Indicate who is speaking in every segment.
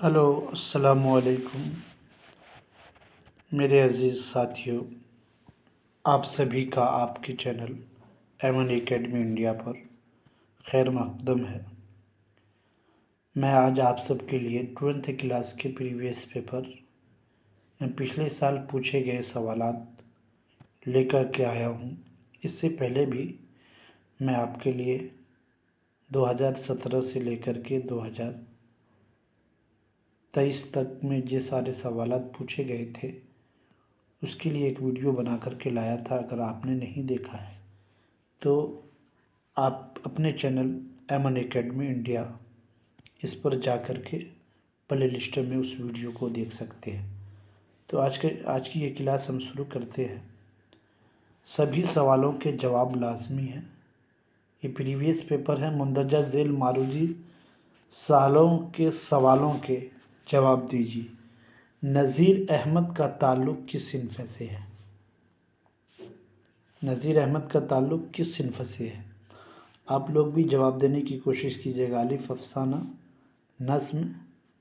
Speaker 1: Hello, السلام علیکم میرے عزیز ساتھیوں، آپ سبھی کا آپ کے چینل ایمن اکیڈمی انڈیا پر خیر مقدم ہے۔ میں آج آپ سب کے لیے 12th کلاس کے پریویس پیپر میں پچھلے سال پوچھے گئے سوالات لے کر کے آیا ہوں۔ اس سے پہلے بھی میں آپ کے لیے 2017 سے لے کر کے 2023 تک میں جو سارے سوالات پوچھے گئے تھے اس کے لیے ایک ویڈیو بنا کر کے لایا تھا۔ اگر آپ نے نہیں دیکھا ہے تو آپ اپنے چینل ایمن اکیڈمی انڈیا اس پر جا کر کے پلے لسٹ میں اس ویڈیو کو دیکھ سکتے ہیں۔ تو آج کی یہ کلاس ہم شروع کرتے ہیں۔ سبھی سوالوں کے جواب لازمی ہیں۔ یہ پریویس پیپر ہے۔ مندرجہ ذیل معروضی سالوں کے سوالوں کے جواب دیجیے۔ نذیر احمد کا تعلق کس صنف سے ہے؟ نذیر احمد کا تعلق کس صنف سے ہے؟ آپ لوگ بھی جواب دینے کی کوشش کیجیے گا۔ الف افسانہ، نظم،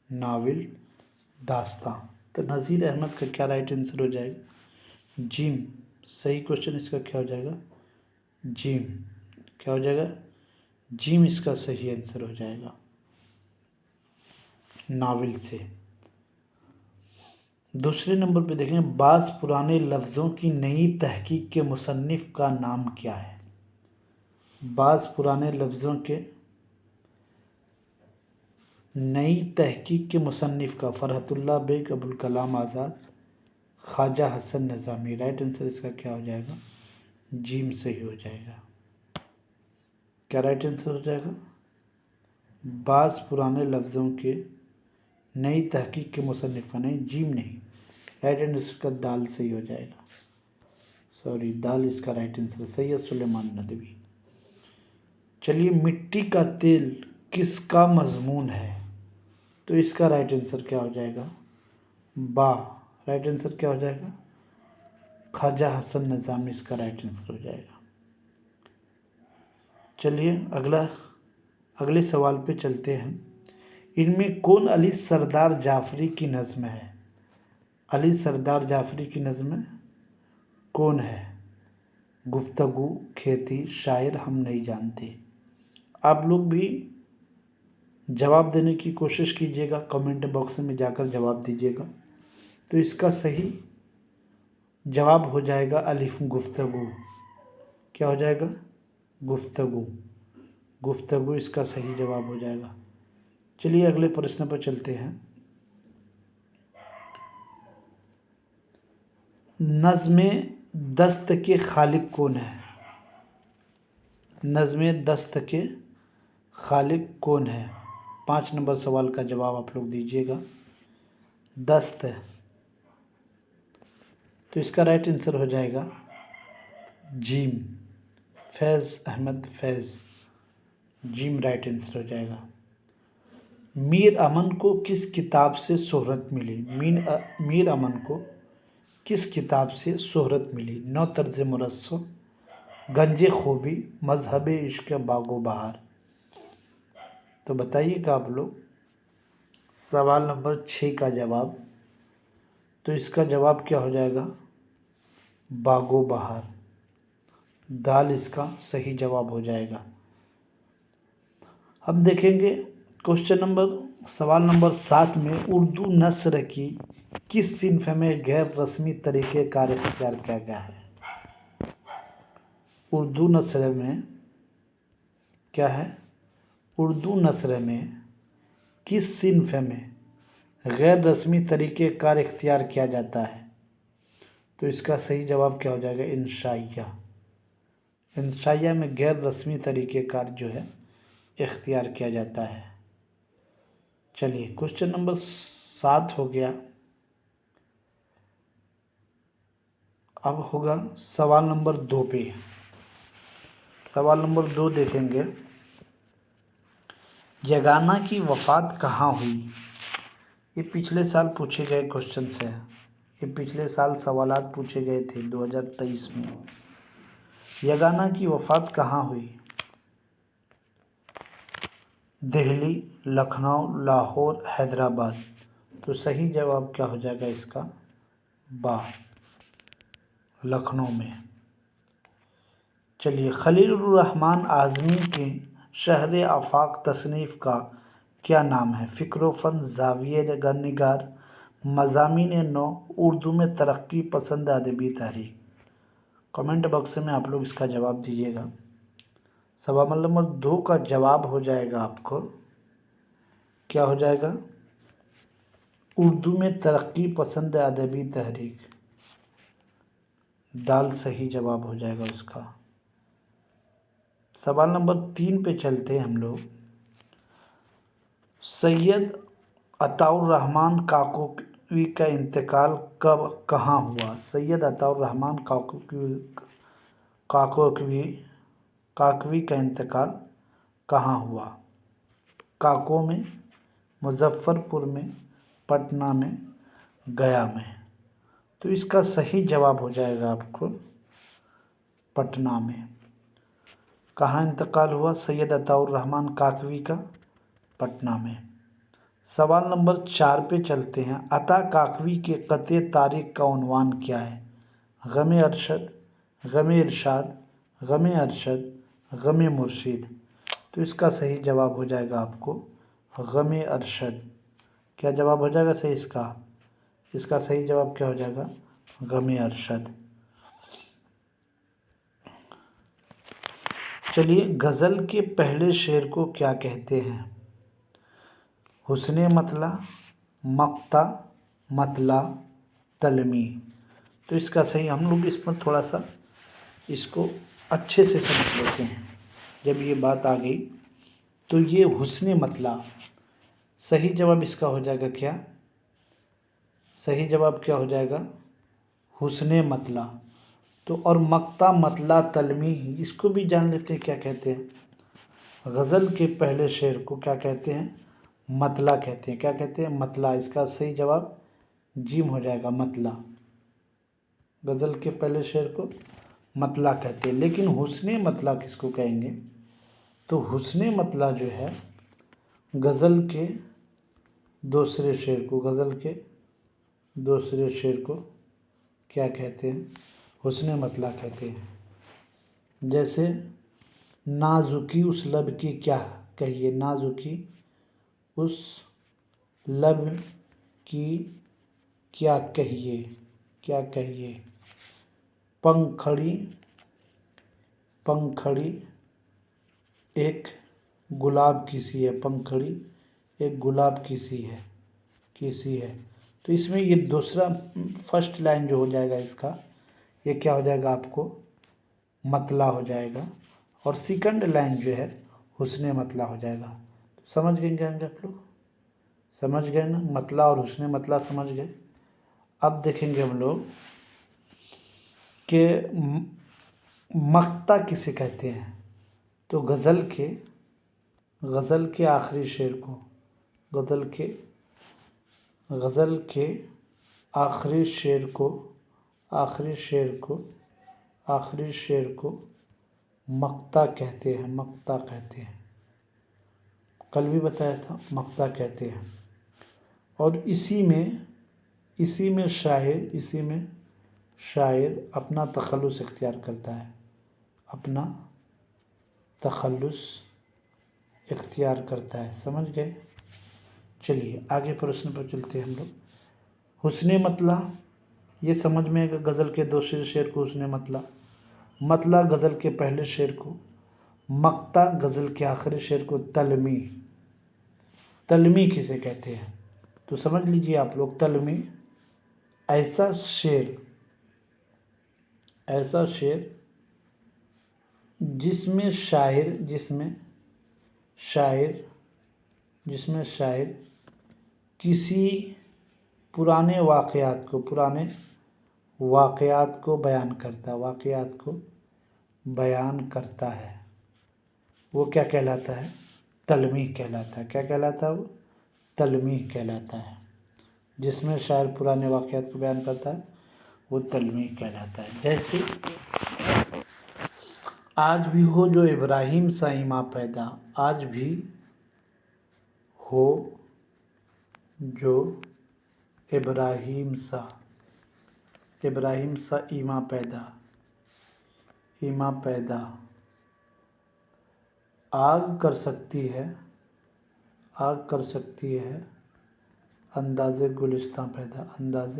Speaker 1: ناول، داستاں۔ تو نذیر احمد کا کیا رائٹ آنسر ہو جائے گا؟ جیم۔ صحیح کوشچن اس کا کیا ہو جائے گا؟ جیم۔ کیا ہو جائے گا؟ جیم اس کا صحیح آنسر ہو جائے گا، ناول سے۔ دوسرے نمبر پہ دیکھیں، بعض پرانے لفظوں کی نئی تحقیق کے مصنف کا نام کیا ہے؟ بعض پرانے لفظوں کے نئی تحقیق کے مصنف کا فرحت اللہ بیگ، ابوالکلام آزاد، خواجہ حسن نظامی۔ رائٹ آنسر اس کا کیا ہو جائے گا؟ جیم صحیح ہو جائے گا۔ کیا رائٹ آنسر ہو جائے گا؟ بعض پرانے لفظوں کے نئی تحقیق کے مصنف کا، نہیں جیم نہیں، رائٹ آنسر کا دال صحیح ہو جائے گا۔ سوری، دال اس کا رائٹ آنسر ہے۔ سید سلیمان ندوی۔ چلیے، مٹی کا تیل کس کا مضمون ہے؟ تو اس کا رائٹ آنسر کیا ہو جائے گا؟ با۔ رائٹ آنسر کیا ہو جائے گا؟ خواجہ حسن نظامی اس کا رائٹ آنسر ہو جائے گا۔ چلیے اگلے سوال پہ چلتے ہیں۔ ان میں کون علی سردار جعفری کی نظم ہے؟ علی سردار جعفری کی نظم کون ہے؟ گفتگو، کھیتی، شاعر ہم نہیں جانتے۔ آپ لوگ بھی جواب دینے کی کوشش کیجیے گا، کمنٹ باکس میں جا کر جواب دیجیے گا۔ تو اس کا صحیح جواب ہو جائے گا الف، گفتگو۔ کیا ہو جائے گا؟ گفتگو۔ گفتگو اس کا صحیح جواب ہو جائے گا۔ چلیے اگلے پرشن پر چلتے ہیں۔ نظم دست کے خالق کون ہے؟ نظم دست کے خالق کون ہے؟ 5 نمبر سوال کا جواب آپ لوگ دیجیے گا۔ دست، تو اس کا رائٹ آنسر ہو جائے گا جیم، فیض احمد فیض۔ جیم رائٹ آنسر ہو جائے گا۔ میر امن کو کس کتاب سے شہرت ملی؟ میر امن کو کس کتاب سے شہرت ملی؟ نو طرز مرصع، گنج خوبی، مذہب عشق، باغ و بہار۔ تو بتائیے گا آپ لوگ سوال نمبر 6 کا جواب۔ تو اس کا جواب کیا ہو جائے گا؟ باغ و بہار۔ دال اس کا صحیح جواب ہو جائے گا۔ ہم دیکھیں گے سوال نمبر 7 میں اردو نثر کی کس صنف میں غیر رسمی طریقہ کار اختیار کیا گیا ہے؟ اردو نثر میں کیا ہے؟ اردو نثر میں کس صنف میں غیر رسمی طریقہ کار اختیار کیا جاتا ہے؟ تو اس کا صحیح جواب کیا ہو جائے گا؟ انشائیہ۔ انشائیہ میں غیر رسمی طریقہ کار جو ہے اختیار کیا جاتا ہے۔ چلیے کوشچن نمبر 7 ہو گیا۔ اب ہوگا سوال نمبر 2 پہ۔ سوال نمبر 2 دیکھیں گے۔ یگانہ کی وفات کہاں ہوئی؟ یہ پچھلے سال پوچھے گئے کوشچنس ہیں۔ یہ پچھلے سال سوالات پوچھے گئے تھے 2023 میں۔ یگانہ کی وفات کہاں ہوئی؟ دہلی، لکھنؤ، لاہور، حیدرآباد۔ تو صحیح جواب کیا ہو جائے گا اس کا؟ با، لکھنؤ میں۔ چلیے، خلیل الرحمن اعظمی کے شہر آفاق تصنیف کا کیا نام ہے؟ فکر و فن، زاویہ نگار، مضامین نو، اردو میں ترقی پسند ادبی تحریک۔ کمنٹ باکس میں آپ لوگ اس کا جواب دیجیے گا۔ سوال نمبر 2 کا جواب ہو جائے گا آپ کو، کیا ہو جائے گا؟ اردو میں ترقی پسند ادبی تحریک، دال صحیح جواب ہو جائے گا اس کا۔ سوال نمبر 3 پہ چلتے ہیں ہم لوگ۔ سید عطاء الرحمن کاکوی کا انتقال کہاں ہوا؟ سید عطاء الرحمن کاکوی کا انتقال کہاں ہوا؟ کاکو میں، مظفر پور میں، پٹنہ میں، گیا میں۔ تو اس کا صحیح جواب ہو جائے گا آپ کو پٹنہ میں۔ کہاں انتقال ہوا سید عطاء الرحمن کاکوی کا؟ پٹنہ میں۔ سوال نمبر 4 پہ چلتے ہیں۔ عطا کاکوی کے قطع تاریخ کا عنوان کیا ہے؟ غم ارشد، غم ارشاد، غم ارشد، غم مرشد۔ تو اس کا صحیح جواب ہو جائے گا آپ کو غم ارشد۔ کیا جواب ہو جائے گا صحیح اس کا؟ اس کا صحیح جواب کیا ہو جائے گا؟ غم ارشد۔ چلیے، غزل کے پہلے شعر کو کیا کہتے ہیں؟ حسن مطلع، مقطع، مطلع، تلمی۔ تو اس کا صحیح، ہم لوگ اس پر تھوڑا سا اس کو اچھے سے سمجھ لیتے ہیں۔ جب یہ بات آ گئی تو یہ حسن مطلع، صحیح جواب اس کا ہو جائے گا کیا؟ صحیح جواب کیا ہو جائے گا؟ حسن مطلع۔ تو اور مقطع، مطلع، تلمی، اس کو بھی جان لیتے ہیں کیا کہتے ہیں؟ غزل کے پہلے شعر کو کیا کہتے ہیں؟ مطلع کہتے ہیں۔ کیا کہتے ہیں؟ مطلع۔ اس کا صحیح جواب جیم ہو جائے گا، مطلع۔ غزل کے پہلے شعر کو مطلع کہتے ہیں، لیکن حسن مطلع کس کو کہیں گے؟ تو حسن مطلع جو ہے غزل کے دوسرے شعر کو، غزل کے دوسرے شعر کو کیا کہتے ہیں؟ حسن مطلع کہتے ہیں۔ جیسے نازکی اس لب کی کیا کہیے، نازکی اس لب کی کیا کہیے، کیا کہیے، پنکھڑی ایک گلاب کی سی ہے، پنکھڑی ایک گلاب کی سی ہے۔ تو اس میں یہ دوسرا فرسٹ لائن جو ہو جائے گا اس کا، یہ کیا ہو جائے گا آپ کو؟ مطلع ہو جائے گا، اور سیکنڈ لائن جو ہے حسن مطلع ہو جائے گا۔ سمجھ گئے گے آپ لوگ؟ سمجھ گئے نا؟ مطلع اور حسن مطلع سمجھ گئے۔ اب دیکھیں گے ہم لوگ کہ مقطع کسے کہتے ہیں؟ تو غزل کے آخری شعر کو، غزل کے آخری شعر کو مقطع کہتے ہیں، مقطع کہتے ہیں۔ کل بھی بتایا تھا، مقطع کہتے ہیں۔ اور اسی میں شاعر اپنا تخلص اختیار کرتا ہے، اپنا تخلص اختیار کرتا ہے۔ سمجھ گئے؟ چلیے آگے پرشن پر چلتے ہیں ہم لوگ۔ حسن مطلع، یہ سمجھ میں کہ غزل کے دوسرے شعر کو حسن مطلع، مطلع غزل کے پہلے شعر کو، مقطع غزل کے آخری شعر کو تلمی۔ تلمی کسے کہتے ہیں؟ تو سمجھ لیجیے آپ لوگ، تلمی ایسا شعر جس میں شاعر کسی پرانے واقعات کو بیان کرتا ہے، وہ کیا کہلاتا ہے؟ تلمی کہلاتا ہے۔ کیا کہلاتا ہے وہ؟ تلمی کہلاتا ہے۔ جس میں شاعر پرانے واقعات کو بیان کرتا ہے وہ تلمی کہلاتا ہے۔ جیسے آج بھی ہو جو ابراہیم سا ایماں پیدا، آج بھی ہو جو ابراہیم سا، ابراہیم سا ایما پیدا، ایما پیدا، آگ کر سکتی ہے، آگ کر سکتی ہے، انداز گلستاں پیدا، انداز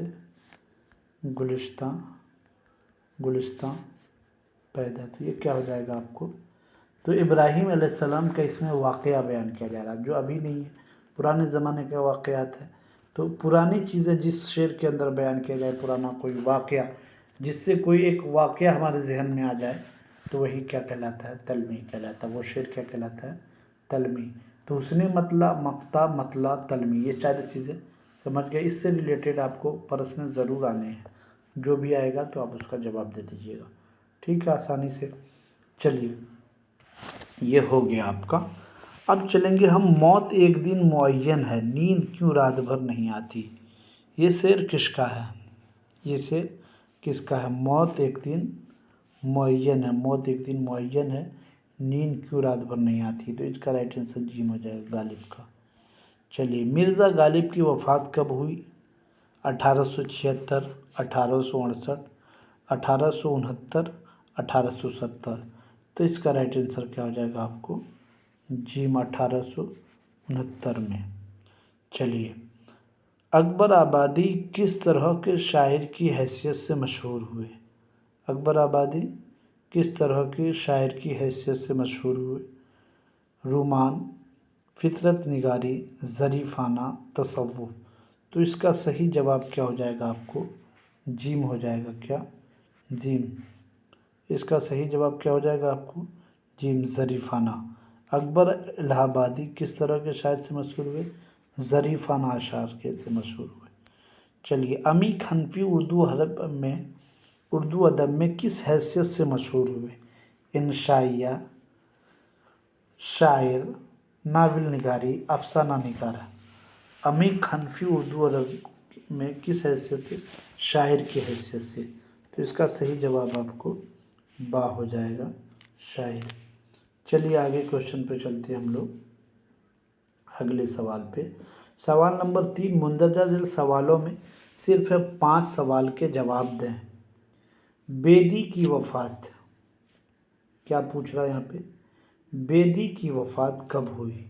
Speaker 1: گلستاں، گلستاں پیدا۔ تو یہ کیا ہو جائے گا آپ کو؟ تو ابراہیم علیہ السلام کا اس میں واقعہ بیان کیا جا رہا ہے جو ابھی نہیں ہے، پرانے زمانے کے واقعات ہیں۔ تو پرانی چیزیں جس شعر کے اندر بیان کیا جائے، پرانا کوئی واقعہ، جس سے کوئی ایک واقعہ ہمارے ذہن میں آ جائے، تو وہی کیا کہلاتا ہے؟ تلمی کہلاتا ہے۔ وہ شعر کیا کہلاتا ہے؟ تلمی۔ تو حسن مطلع، مقطع، مطلع، تلمی، یہ چار چیزیں سمجھ گئے۔ اس سے ریلیٹڈ آپ کو پرسن ضرور آنے ہیں، جو بھی آئے گا تو آپ اس کا جواب دے دیجیے گا، ٹھیک ہے، آسانی سے۔ چلیے یہ ہو گیا آپ کا۔ اب چلیں گے ہم موت ایک دن معین ہے، نیند کیوں رات بھر نہیں آتی۔ یہ شعر کس کا ہے؟ یہ شعر کس کا ہے؟ موت ایک دن معین ہے، موت ایک دن معین ہے، نیند کیوں رات بھر نہیں آتی۔ تو اس کا رائٹ آنسر جیم ہو جائے گا، غالب کا۔ چلیے مرزا غالب کی وفات کب ہوئی؟ 1876، 1868، 1869، 1870۔ تو اس کا رائٹ آنسر کیا ہو جائے گا آپ کو؟ جیم 1869 میں۔ چلیے اکبر آبادی کس طرح کے شاعر کی حیثیت سے مشہور ہوئے؟ اکبر آبادی کس طرح کے شاعر کی حیثیت سے مشہور ہوئے؟ رومان، فطرت نگاری، ظریفانہ، تصوف۔ تو اس کا صحیح جواب کیا ہو جائے گا آپ کو؟ جیم ہو جائے گا، کیا؟ جیم۔ اس کا صحیح جواب کیا ہو جائے گا آپ کو؟ جیم، ظریفانہ۔ اکبر الہ آبادی کس طرح کے شاعر سے مشہور ہوئے؟ ظریفانہ اشعار کے سے مشہور ہوئے۔ چلیے عمیق حنفی اردو ادب میں کس حیثیت سے مشہور ہوئے؟ انشائیہ، شاعر، ناول نگاری، افسانہ نگار۔ عمیق حنفی اردو ادب میں کس حیثیت سے؟ شاعر کی حیثیت سے۔ تو اس کا صحیح جواب آپ کو با ہو جائے گا، شاعر۔ چلیے آگے کوشچن پہ چلتے ہیں ہم لوگ، اگلے سوال پہ۔ سوال نمبر 3، مندرجہ ذیل سوالوں میں صرف 5 سوال کے جواب دیں۔ بیدی کی وفات، کیا پوچھ رہا ہے یہاں پہ؟ بیدی کی وفات کب ہوئی؟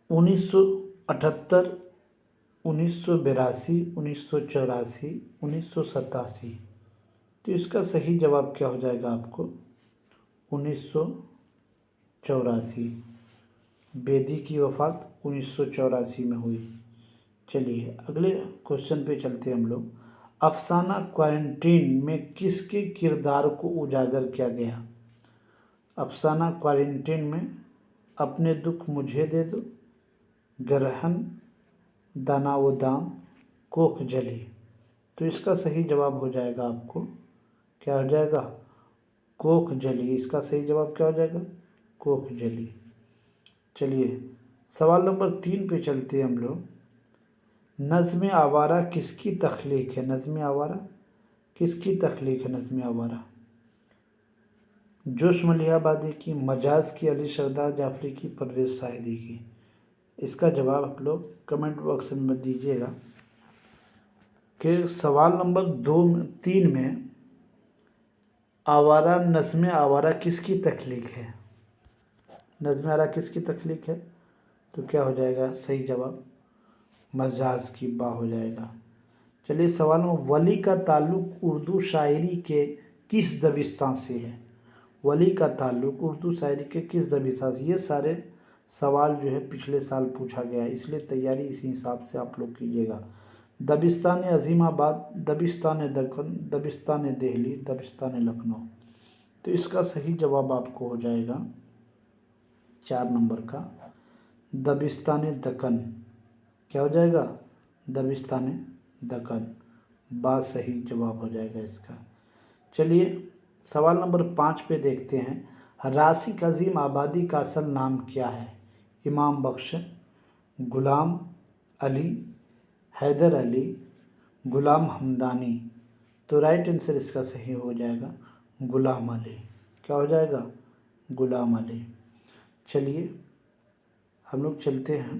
Speaker 1: 1978، 1982، 1984، 1987۔ تو اس کا صحیح جواب کیا ہو جائے گا آپ کو؟ 1984۔ بیدی کی وفات 1984 میں ہوئی۔ چلیے اگلے کوشچن پہ چلتے ہیں ہم لوگ۔ افسانہ کوارنٹین میں کس کے کردار کو اجاگر کیا گیا؟ افسانہ کوارنٹین میں اپنے دکھ مجھے دے دو، گرہن، دانا و دام، کوکھ جلی۔ تو اس کا صحیح جواب ہو جائے گا آپ کو، کیا ہو جائے گا؟ کوکھ جلی۔ اس کا صحیح جواب کیا ہو جائے گا؟ کوکھ جلی۔ چلیے سوال نمبر 3 پہ چلتے ہیں ہم لوگ۔ نظم آوارہ کس کی تخلیق ہے؟ نظم آوارہ کس کی تخلیق ہے؟ نظم آوارہ جوش ملیح آبادی کی، مجاز کی، علی سردار جعفری کی، پرویز ساہدی کی۔ اس کا جواب آپ لوگ کمنٹ باکس میں دیجیے گا کہ سوال نمبر 3 میں آوارہ، نظم آوارہ کس کی تخلیق ہے؟ نظم آوارہ کس کی تخلیق ہے؟ تو کیا ہو جائے گا صحیح جواب؟ مجاز کی، با ہو جائے گا۔ چلیے سوال میں ولی کا تعلق اردو شاعری کے کس دبستان سے ہے؟ ولی کا تعلق اردو شاعری کے کس دبستان سے؟ یہ سارے سوال جو ہے پچھلے سال پوچھا گیا ہے، اس لیے تیاری اسی حساب سے آپ لوگ کیجیے گا۔ دبستان عظیم آباد، دبستان دکن، دبستان دہلی، دبستان لکھنؤ۔ تو اس کا صحیح جواب آپ کو ہو جائے گا 4 نمبر کا دبستان دکن۔ کیا ہو جائے گا؟ دبستان دکن، با صحیح جواب ہو جائے گا اس کا۔ چلیے سوال نمبر 5 پہ دیکھتے ہیں۔ راسخ عظیم آبادی کا اصل نام کیا ہے؟ امام بخش، غلام علی، حیدر علی، غلام حمدانی۔ تو رائٹ آنسر اس کا صحیح ہو جائے گا غلام علی۔ کیا ہو جائے گا؟ غلام علی۔ چلیے ہم لوگ چلتے ہیں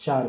Speaker 1: 4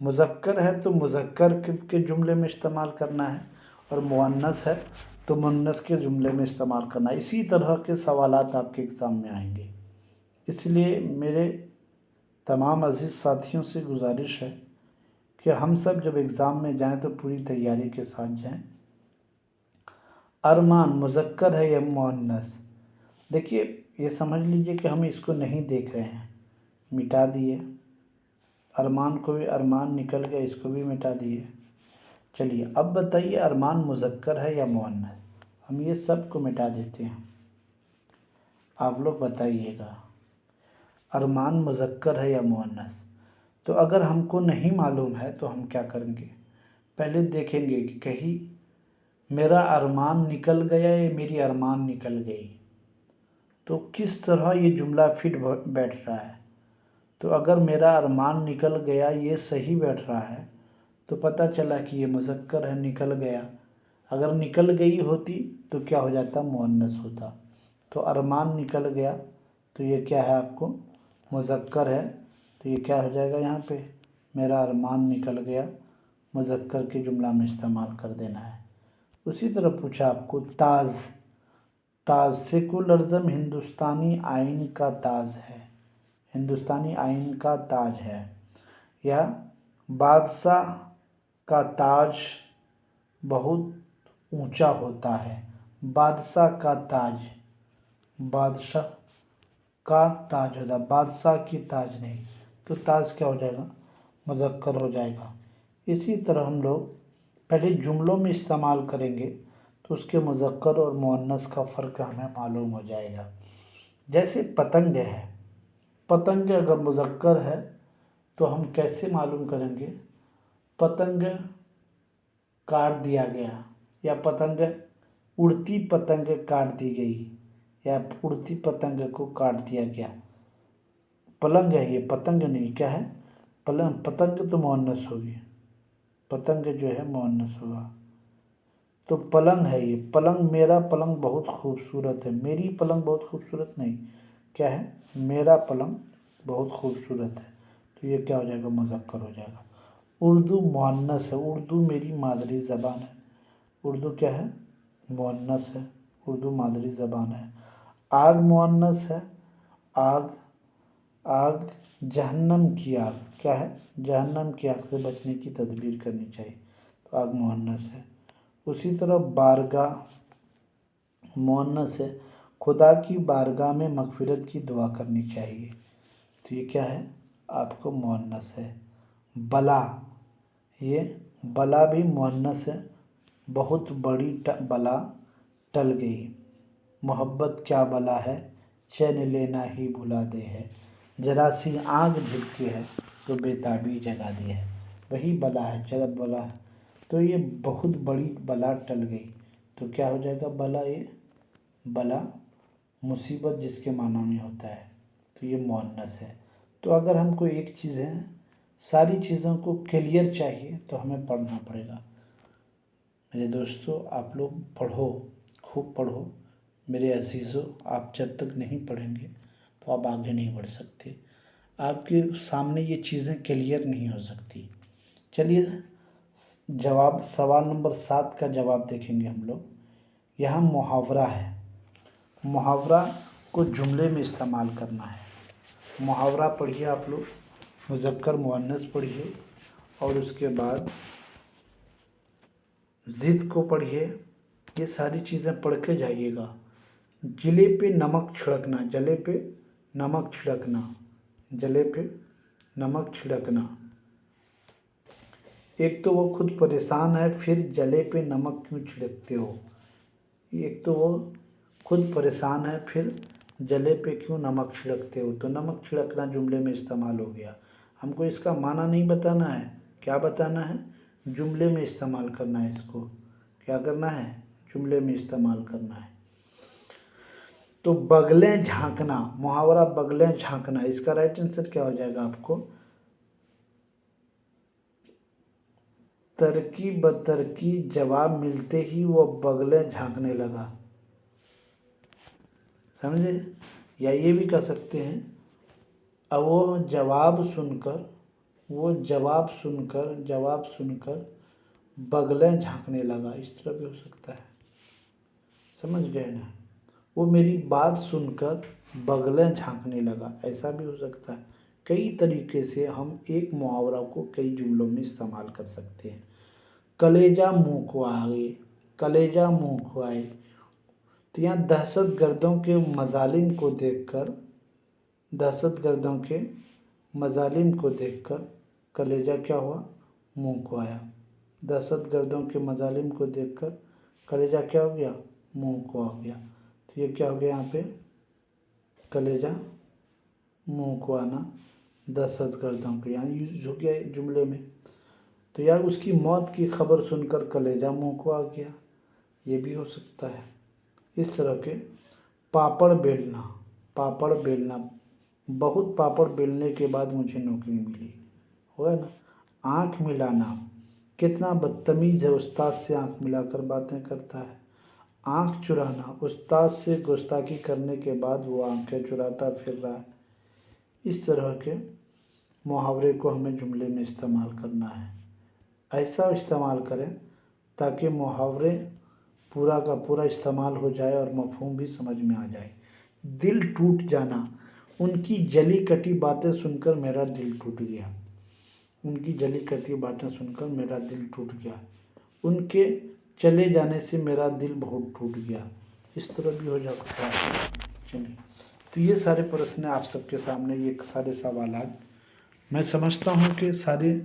Speaker 1: مذکر ہے تو مذکر کے جملے میں استعمال کرنا ہے، اور مؤنث ہے تو مؤنث کے جملے میں استعمال کرنا ہے۔ اسی طرح کے سوالات آپ کے ایگزام میں آئیں گے۔ اس لیے میرے تمام عزیز ساتھیوں سے گزارش ہے کہ ہم سب جب ایگزام میں جائیں تو پوری تیاری کے ساتھ جائیں۔ ارمان مذکر ہے یا مؤنث؟ دیکھیے یہ سمجھ لیجئے کہ ہم اس کو نہیں دیکھ رہے ہیں، مٹا دیے۔ ارمان کو بھی ارمان نکل گیا، اس کو بھی مٹا دیے۔ چلیے اب بتائیے ارمان مذکر ہے یا مؤنث؟ ہم یہ سب کو مٹا دیتے ہیں، آپ لوگ بتائیے گا ارمان مذکر ہے یا مؤنث؟ تو اگر ہم کو نہیں معلوم ہے تو ہم کیا کریں گے؟ پہلے دیکھیں گے کہ کہیں میرا ارمان نکل گیا یا میری ارمان نکل گئی، تو کس طرح یہ جملہ فٹ بیٹھ رہا ہے۔ تو اگر میرا ارمان نکل گیا یہ صحیح بیٹھ رہا ہے تو پتہ چلا کہ یہ مذکر ہے، نکل گیا۔ اگر نکل گئی ہوتی تو کیا ہو جاتا؟ مؤنث ہوتا۔ تو ارمان نکل گیا تو یہ کیا ہے آپ کو؟ مذکر ہے، تو یہ کیا ہو جائے گا یہاں پہ؟ میرا ارمان نکل گیا، مذکر کے جملہ میں استعمال کر دینا ہے۔ اسی طرح پوچھا آپ کو تاج، تاج سیکولرزم ہندوستانی آئین کا تاج ہے، ہندوستانی آئین کا تاج ہے۔ یا بادشاہ کا تاج بہت اونچا ہوتا ہے، بادشاہ کا تاج، بادشاہ کا تاج ہوتا ہے، بادشاہ کی تاج نہیں، تو تاج کیا ہو جائے گا؟ مذکر ہو جائے گا۔ اسی طرح ہم لوگ پہلے جملوں میں استعمال کریں گے تو اس کے مذکر اور مؤنث کا فرق ہمیں معلوم ہو جائے گا۔ جیسے پتنگ ہے، پتنگ اگر مذکر ہے تو ہم کیسے معلوم کریں گے؟ پتنگ کاٹ دیا گیا، یا پتنگ اڑتی پتنگ کاٹ دی گئی، یا اڑتی پتنگ کو کاٹ دیا گیا۔ پلنگ ہے یہ، پتنگ نہیں، کیا ہے؟ پلنگ، پتنگ تو مؤنث ہوگی، پتنگ جو ہے مؤنث ہوگا۔ تو پلنگ ہے یہ، پلنگ، میرا پلنگ بہت خوبصورت ہے، میری پلنگ بہت خوبصورت نہیں، کیا ہے؟ میرا پلنگ بہت خوبصورت ہے، تو یہ کیا ہو جائے گا؟ مذکر ہو جائے گا۔ اردو مؤنث ہے، اردو میری مادری زبان ہے، اردو کیا ہے؟ مؤنث ہے، اردو مادری زبان ہے۔ آگ مؤنث ہے، آگ، آگ جہنم کی آگ، کیا ہے؟ جہنم کی آگ سے بچنے کی تدبیر کرنی چاہیے، تو آگ مؤنث ہے۔ اسی طرح بارگاہ مؤنث ہے، خدا کی بارگاہ میں مغفرت کی دعا کرنی چاہیے، تو یہ کیا ہے؟ آپ کو مؤنث ہے۔ بلا، یہ بلا بھی مؤنث ہے، بہت بڑی بلا ٹل گئی۔ محبت کیا بلا ہے، چین لینا ہی بھلا دے ہے، ذرا سی آنکھ جھپکی ہے تو بےتابی جگا دی ہے، وہی بلا ہے، چرب بلا ہے۔ تو یہ بہت بڑی بلا ٹل گئی، تو کیا ہو جائے گا بلا؟ یہ بلا مصیبت جس کے معنی میں ہوتا ہے، تو یہ مؤنث ہے۔ تو اگر ہم کو ایک چیز ہے، ساری چیزوں کو کلیئر چاہیے تو ہمیں پڑھنا پڑے گا۔ میرے دوستو آپ لوگ پڑھو، خوب پڑھو میرے عزیزو، آپ جب تک نہیں پڑھیں گے تو آپ آگے نہیں بڑھ سکتے، آپ کے سامنے یہ چیزیں کلیئر نہیں ہو سکتی۔ چلیے جواب، سوال نمبر 7 کا جواب دیکھیں گے ہم لوگ۔ یہاں محاورہ ہے، محاورہ کو جملے میں استعمال کرنا ہے۔ محاورہ پڑھیے آپ لوگ، مذکر مؤنث پڑھیے، اور اس کے بعد ضد کو پڑھیے، یہ ساری چیزیں پڑھ کے جائیے گا۔ جلے پہ نمک چھڑکنا، جلے پہ نمک چھڑکنا، جلے پہ نمک چھڑکنا۔ ایک تو وہ خود پریشان ہے، پھر جلے پہ نمک کیوں چھڑکتے ہو؟ ایک تو وہ خود پریشان ہے، پھر جلے پہ کیوں نمک چھڑکتے ہو؟ تو نمک چھڑکنا جملے میں استعمال ہو گیا۔ ہم کو اس کا معنی نہیں بتانا ہے، کیا بتانا ہے؟ جملے میں استعمال کرنا ہے، اس کو کیا کرنا ہے؟ جملے میں استعمال کرنا ہے۔ تو بغلیں جھانکنا، محاورہ بغلیں جھانکنا، اس کا رائٹ آنسر کیا ہو جائے گا آپ کو؟ ترکی بترکی جواب ملتے ہی وہ بغلیں جھانکنے لگا، سمجھے؟ یا یہ بھی کہہ سکتے ہیں، اب وہ جواب سن کر وہ جواب سن کر بغلیں جھانکنے لگا، اس طرح بھی ہو سکتا ہے، سمجھ گئے نا؟ وہ میری بات سن کر بغلیں جھانکنے لگا، ایسا بھی ہو سکتا ہے۔ کئی طریقے سے ہم ایک محاورہ کو کئی جملوں میں استعمال کر سکتے ہیں۔ کلیجہ منہ کو آئے، کلیجہ منہ کو آئے، تو یہاں دہشت گردوں کے مظالم کو دیکھ کر کلیجہ کیا ہوا؟ منہ کو آیا۔ دہشت گردوں کے مظالم کو دیکھ کر کلیجہ کیا ہو گیا؟ منہ کو آ گیا۔ تو یہ کیا ہو گیا یہاں پہ؟ کلیجہ منہ کو آنا دہشت گردوں کو، یعنی یوز ہو گیا جملے میں۔ تو یار اس کی موت کی خبر سن کر کلیجہ منہ کو آ گیا، یہ بھی ہو سکتا ہے۔ اس طرح کے پاپڑ بیلنا، بہت پاپڑ بیلنے کے بعد مجھے نوکری ملی، ہوا نا؟ آنکھ ملانا، کتنا بدتمیز ہے، استاد سے آنکھ ملا کر باتیں کرتا ہے۔ آنکھ چرانا، استاد سے گستاخی کرنے کے بعد وہ آنکھیں چراتا پھر رہا ہے۔ اس طرح کے محاورے کو ہمیں جملے میں استعمال کرنا ہے۔ ایسا استعمال کریں تاکہ محاورے پورا کا پورا استعمال ہو جائے اور مفہوم بھی سمجھ میں آ جائے۔ دل ٹوٹ جانا، ان کی جلی کٹی باتیں سن کر میرا دل ٹوٹ گیا، ان کی جلی کٹی باتیں سن کر میرا دل ٹوٹ گیا، ان کے چلے جانے سے میرا دل بہت ٹوٹ گیا، اس طرح بھی ہو جاتا ہے۔ چلیے، تو یہ سارے پرشن آپ سب کے سامنے، یہ سارے سوالات میں سمجھتا ہوں کہ سارے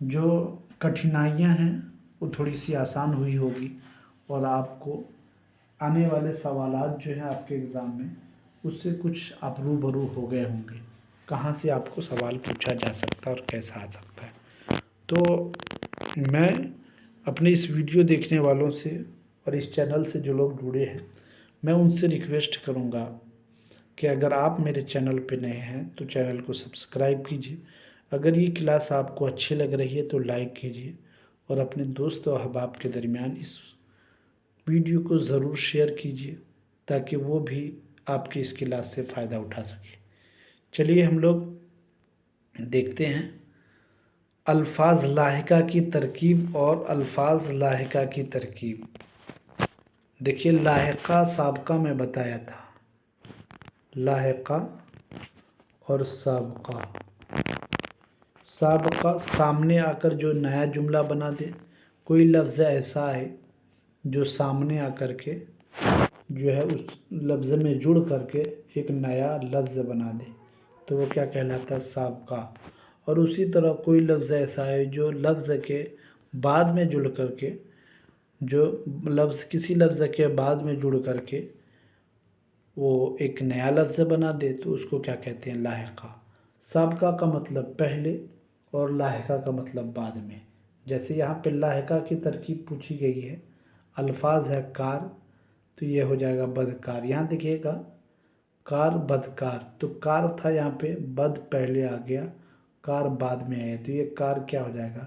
Speaker 1: جو کٹھنائیاں ہیں وہ تھوڑی سی آسان ہوئی ہوگی، اور آپ کو آنے والے سوالات جو ہیں آپ کے ایگزام میں، اس سے کچھ آپ روبرو ہو گئے ہوں گے، کہاں سے آپ کو سوال پوچھا جا سکتا ہے اور کیسا آ سکتا ہے۔ تو میں اپنے اس ویڈیو دیکھنے والوں سے اور اس چینل سے جو لوگ جڑے ہیں، میں ان سے ریکویسٹ کروں گا کہ اگر آپ میرے چینل پہ نئے ہیں تو چینل کو سبسکرائب کیجیے، اگر یہ کلاس آپ کو اچھی لگ رہی ہے تو لائک کیجیے، اور اپنے دوست و احباب کے درمیان اس ویڈیو کو ضرور شیئر کیجیے تاکہ وہ بھی آپ کی اس کلاس سے فائدہ اٹھا سکے۔ چلیے ہم لوگ دیکھتے ہیں الفاظ لاحقہ کی ترکیب اور الفاظ لاحقہ کی ترکیب۔ دیکھیے، لاحقہ سابقہ میں بتایا تھا، لاحقہ اور سابقہ۔ سابقہ سامنے آ کر جو نیا جملہ بنا دے، کوئی لفظ ایسا ہے جو سامنے آ کر کے جو ہے اس لفظ میں جڑ کر کے ایک نیا لفظ بنا دے تو وہ کیا کہلاتا ہے؟ سابقہ۔ اور اسی طرح کوئی لفظ ایسا ہے جو لفظ کے بعد میں جڑ کر کے، جو لفظ کسی لفظ کے بعد میں جڑ کر کے وہ ایک نیا لفظ بنا دے تو اس کو کیا کہتے ہیں؟ لاحقہ۔ سابقہ کا مطلب پہلے اور لاحقہ کا مطلب بعد میں۔ جیسے یہاں پہ لاحقہ کی ترکیب پوچھی گئی ہے، الفاظ ہے کار، تو یہ ہو جائے گا بدکار۔ یہاں دیکھیے گا کار بدکار، تو کار تھا یہاں پہ، بد پہلے آ گیا، کار بعد میں آیا، تو یہ کار کیا ہو جائے گا؟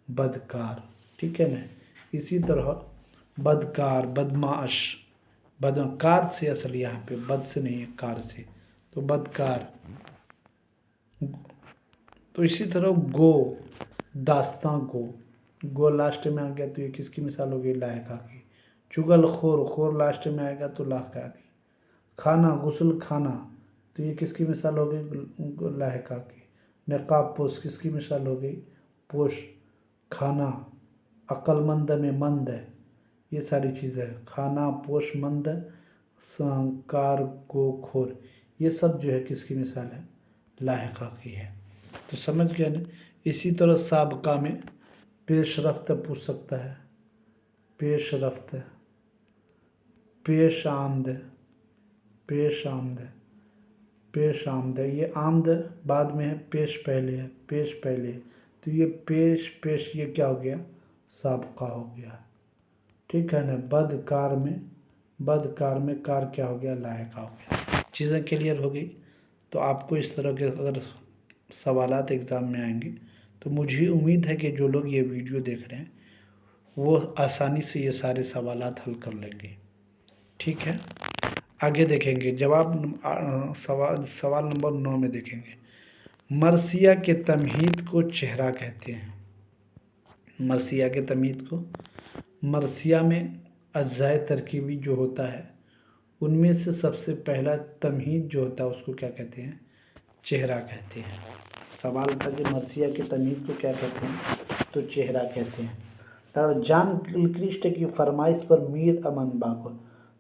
Speaker 1: بدکار، ٹھیک ہے نا؟ اسی طرح بدکار، بدمعاش، کار سے اصل یہاں پہ بد سے نہیں ہے، کار سے، تو بدکار۔ تو اسی طرح گو، داستاں گو لاسٹ میں آ گیا تو یہ کس کی مثال ہوگی؟ لاحقہ کی۔ چغل خور لاسٹ میں آئے گا تو لاحقہ کی۔ کھانا، غسل خانہ، تو یہ کس کی مثال ہو گئی؟ لاحقہ کی۔ نقاب پوش کس کی مثال ہو گئی؟ پوش۔ کھانا، عقل مند میں مند ہے، یہ ساری چیزیں، کھانا، پوش، مند، کار، گو، کھور، یہ سب جو ہے کس کی مثال ہے؟ لاحقہ کی ہے۔ تو سمجھ گیا نا؟ اسی طرح سابقہ میں پیش رفت پوچھ سکتا ہے، پیش رفت، پیش آمد، پیش آمد، پیش آمد، یہ آمد بعد میں ہے، پیش پہلے ہے، پیش پہلے، تو یہ پیش یہ کیا ہو گیا؟ سابقہ ہو گیا، ٹھیک ہے نا؟ بدکار میں کار کیا ہو گیا؟ لاحقہ ہو گیا۔ چیزیں کلیئر ہو گئی؟ تو آپ کو اس طرح کے اگر سوالات ایگزام میں آئیں گے تو مجھے امید ہے کہ جو لوگ یہ ویڈیو دیکھ رہے ہیں وہ آسانی سے یہ سارے سوالات حل کر لیں گے، ٹھیک ہے؟ آگے دیکھیں گے سوال نمبر 9 میں دیکھیں گے، مرثیہ کے تمہید کو چہرہ کہتے ہیں۔ مرثیہ کے تمہید کو، مرثیہ میں اجزائے ترکیبی جو ہوتا ہے ان میں سے سب سے پہلا تمہید جو ہوتا ہے اس کو کیا کہتے ہیں؟ چہرہ کہتے ہیں۔ سوال تھا کہ مرثیہ کے تمہید کو کیا کہتے ہیں؟ تو چہرہ کہتے ہیں۔ ڈاکٹر جان گلکرسٹ کی فرمائش پر میر امن باگو،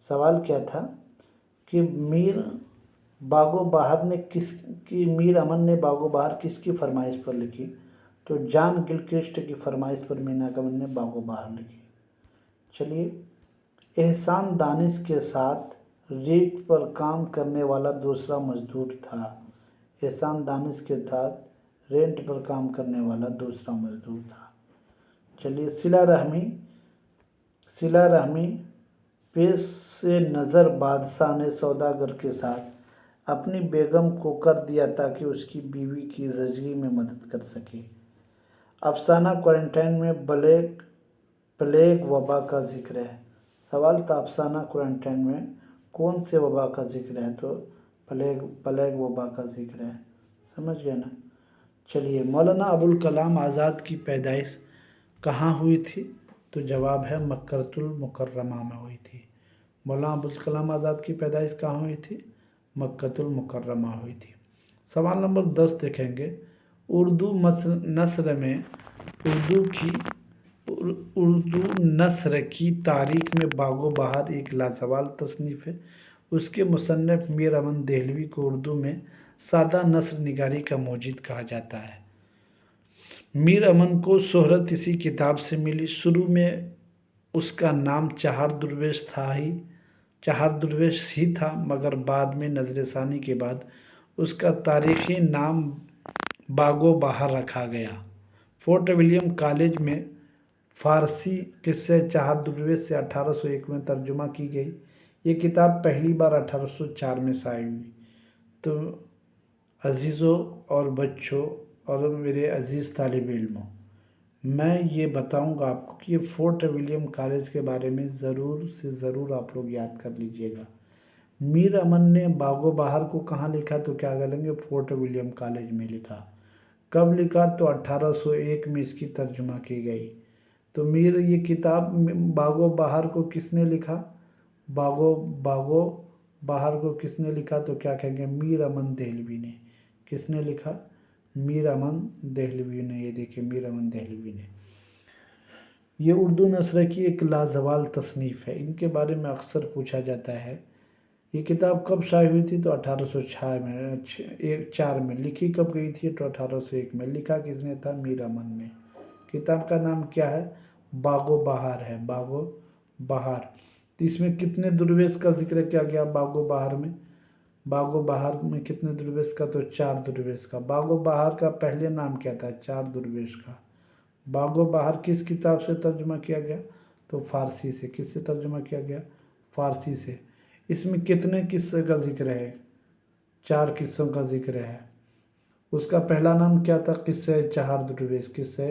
Speaker 1: سوال کیا تھا کہ میر امن نے باگو بہار کس کی فرمائش پر لکھی؟ تو جان گلکرسٹ کی فرمائش پر میر امن نے باگو بہار لکھی۔ چلیے، احسان دانش کے ساتھ رینٹ پر کام کرنے والا دوسرا مزدور تھا۔ احسان دانش کے ساتھ رینٹ پر کام کرنے والا دوسرا مزدور تھا۔ چلیے، صلہ رحمی پیش نظر بادشاہ نے سوداگر کے ساتھ اپنی بیگم کو کر دیا تاکہ اس کی بیوی کی زچگی میں مدد کر سکے۔ افسانہ کوارنٹائن میں پلیگ وبا کا ذکر ہے۔ سوال تھا افسانہ کوارنٹائن میں کون سے وبا کا ذکر ہے؟ تو پلیگ وبا کا ذکر ہے۔ سمجھ گئے نا؟ چلیے، مولانا ابوالکلام آزاد کی پیدائش کہاں ہوئی تھی؟ تو جواب ہے مکۃ المکرمہ میں ہوئی تھی۔ مولانا ابوالکلام آزاد کی پیدائش کہاں ہوئی تھی؟ مکۃ المکرمہ ہوئی تھی۔ سوال نمبر 10 دیکھیں گے، اردو نثر کی تاریخ میں باگو بہار ایک لازوال تصنیف ہے۔ اس کے مصنف میر امن دہلوی کو اردو میں سادہ نثر نگاری کا موجد کہا جاتا ہے۔ میر امن کو شہرت اسی کتاب سے ملی۔ شروع میں اس کا نام چہار درویش ہی تھا، مگر بعد میں نظر ثانی کے بعد اس کا تاریخی نام باگو بہار رکھا گیا۔ فورٹ ولیم کالج میں فارسی قصہ چہار درویش سے 1801 میں ترجمہ کی گئی۔ یہ کتاب پہلی بار 1804 میں شائع ہوئی۔ تو عزیزوں اور بچوں اور میرے عزیز طالب علموں، میں یہ بتاؤں گا آپ کو کہ یہ فورٹ ولیم کالج کے بارے میں ضرور سے ضرور آپ لوگ یاد کر لیجئے گا۔ میر امن نے باگو بہار کو کہاں لکھا؟ تو کیا کریں گے؟ فورٹ ولیم کالج میں لکھا۔ کب لکھا؟ تو 1801 میں اس کی ترجمہ کی گئی۔ تو یہ کتاب باگو بہار کو کس نے لکھا؟ باگو بہار کو کس نے لکھا؟ تو کیا کہیں گے؟ میر امن دہلوی نے۔ کس نے لکھا؟ میر امن دہلوی نے۔ یہ دیکھیں، میر امن دہلوی نے۔ یہ اردو نثر کی ایک لازوال تصنیف ہے۔ ان کے بارے میں اکثر پوچھا جاتا ہے۔ یہ کتاب کب شائع ہوئی تھی؟ تو 1804 میں۔ لکھی کب گئی تھی؟ تو 1801 میں۔ لکھا کس نے تھا؟ میر امن نے۔ کتاب کا نام کیا ہے؟ باگو بہار ہے۔ باگو بہار۔ تو اس میں کتنے درویش کا ذکر کیا گیا باگو بہار میں؟ باگو بہار میں کتنے درویش کا؟ تو 4 درویش کا۔ باگو بہار کا پہلے نام کیا تھا؟ 4 درویش کا۔ باگو بہار کس کتاب سے ترجمہ کیا گیا؟ تو فارسی سے۔ کس سے ترجمہ کیا گیا؟ فارسی سے۔ اس میں کتنے قصے کا ذکر ہے؟ 4 قصوں کا ذکر ہے۔ اس کا پہلا نام کیا تھا؟ قصہ چہار درویش۔ قصہ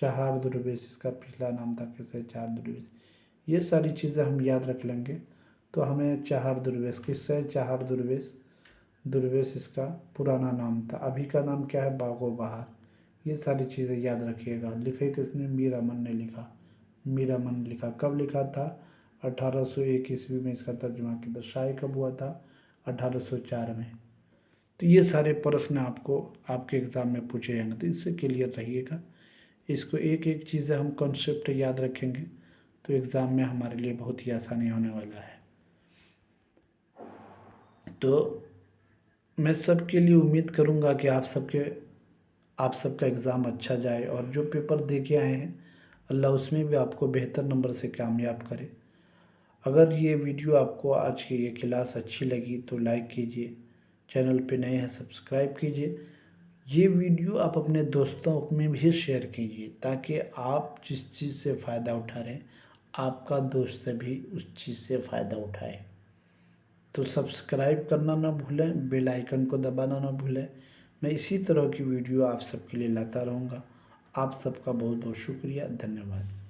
Speaker 1: چہار درویش اس کا پچھلا نام تھا، قصہ چہار درویش۔ یہ ساری چیزیں ہم یاد رکھ لیں گے تو ہمیں چہار درویش، قصہ چہار درویش اس کا پرانا نام تھا۔ ابھی کا نام کیا ہے؟ باگو بہار۔ یہ ساری چیزیں یاد رکھیے گا۔ لکھے کس نے؟ میر امن نے لکھا۔ میر امن نے لکھا۔ کب لکھا تھا؟ 1801 عیسوی میں اس کا ترجمہ کیا تھا۔ شائع کب ہوا تھا؟ 1804 میں۔ تو یہ سارے پرشن آپ کو آپ کے ایگزام میں پوچھے جائیں گے، تو اس سے کلیئر رہیے گا۔ اس کو ایک ایک چیزیں ہم کنسیپٹ یاد رکھیں گے تو ایگزام میں ہمارے لیے بہت ہی آسانی ہونے والا ہے۔ تو میں سب کے لیے امید کروں گا کہ آپ سب کا ایگزام اچھا جائے، اور جو پیپر دے کے آئے ہیں اللہ اس میں بھی آپ کو بہتر نمبر سے کامیاب کرے۔ اگر یہ ویڈیو آپ کو آج کی یہ کلاس اچھی لگی تو لائک کیجئے، چینل پہ نئے ہیں سبسکرائب کیجئے۔ یہ ویڈیو آپ اپنے دوستوں میں بھی شیئر کیجئے تاکہ آپ جس چیز سے فائدہ اٹھا رہے ہیں آپ کا دوست بھی اس چیز سے فائدہ اٹھائے۔ تو سبسکرائب کرنا نہ بھولیں، بیل آئیکن کو دبانا نہ بھولیں۔ میں اسی طرح کی ویڈیو آپ سب کے لیے لاتا رہوں گا۔ آپ سب کا بہت بہت شکریہ، دھنیہ واد۔